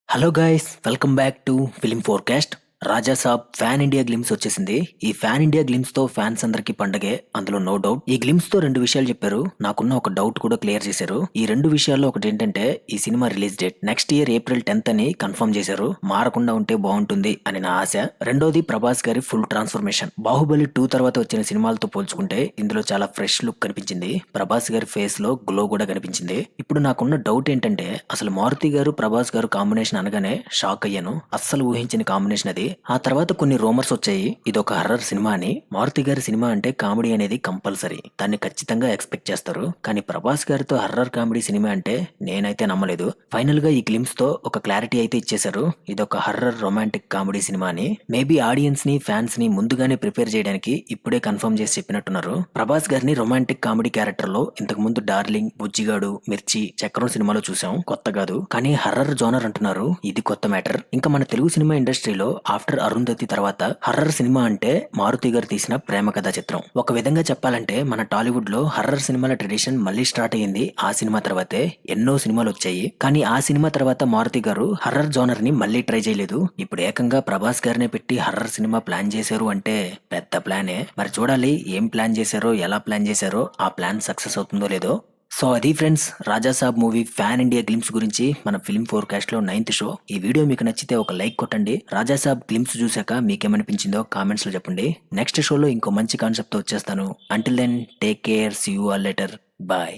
Hello guys, welcome back to film forecast. Raja Saab fan India glimpse వచ్చేసింది. ఈ fan India glimpse తో fans అందరికి పండగే, అందులో నో డౌట్. ఈ గ్లిమ్స్ తో రెండు విషయాలు చెప్పారు. నాకున్న ఒక డౌట్ కూడా క్లియర్ చేశారు. ఈ రెండు విషయాల్లో ఒకటి ఏంటంటే, ఈ cinema release date next year April 10th అని కన్ఫర్మ్ చేశారు. మారకుండా ఉంటే బాగుంటుంది అని నా ఆశ. రెండోది ప్రభాస్ గారి ఫుల్ ట్రాన్స్ఫర్మేషన్. బాహుబలి 2 తర్వాత వచ్చిన సినిమాలతో పోల్చుకుంటే ఇందులో చాలా ఫ్రెష్ లుక్ కనిపించింది. ప్రభాస్ గారి ఫేస్ లో గ్లో కూడా కనిపించింది. ఇప్పుడు నాకున్న డౌట్ ఏంటంటే, అసలు మారుతి గారు ప్రభాస్ గారు కాంబినేషన్ అనగానే షాక్ అయ్యాను. అస్సలు ఊహించిన కాంబినేషన్ అది. ఆ తర్వాత కొన్ని రూమర్స్ వచ్చాయి, ఇది ఒక హర్రర్ సినిమా అని. మారుతి గారి సినిమా అంటే కామెడీ అనేది కంపల్సరీ, దాన్ని ఖచ్చితంగా ఎక్స్పెక్ట్ చేస్తారు. కానీ ప్రభాస్ గారితో హర్రర్ కామెడీ సినిమా అంటే నేనైతే నమ్మలేదు. ఫైనల్ గా ఈ గ్లిమ్స్ తో ఒక క్లారిటీ అయితే ఇచ్చేశారు, ఇది ఒక హర్రర్ రొమాంటిక్ కామెడీ సినిమా అని. మేబీ ఆడియన్స్ ని ఫ్యాన్స్ ని ముందుగానే ప్రిపేర్ చేయడానికి ఇప్పుడే కన్ఫర్మ్ చేసి చెప్పినట్టున్నారు. ప్రభాస్ గారిని రొమాంటిక్ కామెడీ క్యారెక్టర్ లో ఇంతకు ముందు డార్లింగ్, బుజ్జిగాడు, మిర్చి, చక్రం సినిమాలో చూసాం, కొత్త కాదు. కానీ హర్రర్ జోనర్ అంటున్నారు, ఇది కొత్త మ్యాటర్. ఇంకా మన తెలుగు సినిమా ఇండస్ట్రీలో ఆఫ్టర్ అరుంధతి తర్వాత హర్రర్ సినిమా అంటే మారుతి గారు తీసిన ప్రేమ కథా చిత్రం. ఒక విధంగా చెప్పాలంటే మన టాలీవుడ్ లో హర్రర్ సినిమాల ట్రెడిషన్ మళ్ళీ స్టార్ట్ అయ్యింది. ఆ సినిమా తర్వాతే ఎన్నో సినిమాలు వచ్చాయి. కానీ ఆ సినిమా తర్వాత మారుతి గారు హర్రర్ జోనర్ ని మళ్ళీ ట్రై చేయలేదు. ఇప్పుడు ఏకంగా ప్రభాస్ గారినే పెట్టి హర్రర్ సినిమా ప్లాన్ చేశారు అంటే పెద్ద ప్లానే. మరి చూడాలి ఏం ప్లాన్ చేశారో, ఎలా ప్లాన్ చేశారో, ఆ ప్లాన్ సక్సెస్ అవుతుందో లేదో. సో అది ఫ్రెండ్స్, రాజా సాబ్ మూవీ ఫ్యాన్ ఇండియా గ్లిమ్స్ గురించి మన ఫిల్మ్ ఫోర్కాస్ట్ లో 9th షో. ఈ వీడియో మీకు నచ్చితే ఒక లైక్ కొట్టండి. రాజా సాబ్ గ్లిమ్స్ చూసాక మీకేమనిపించిందో కామెంట్స్ లో చెప్పండి. నెక్స్ట్ షోలో ఇంకో మంచి కాన్సెప్ట్ తో వచ్చేస్తాను. Until then, take care, see you all later, bye.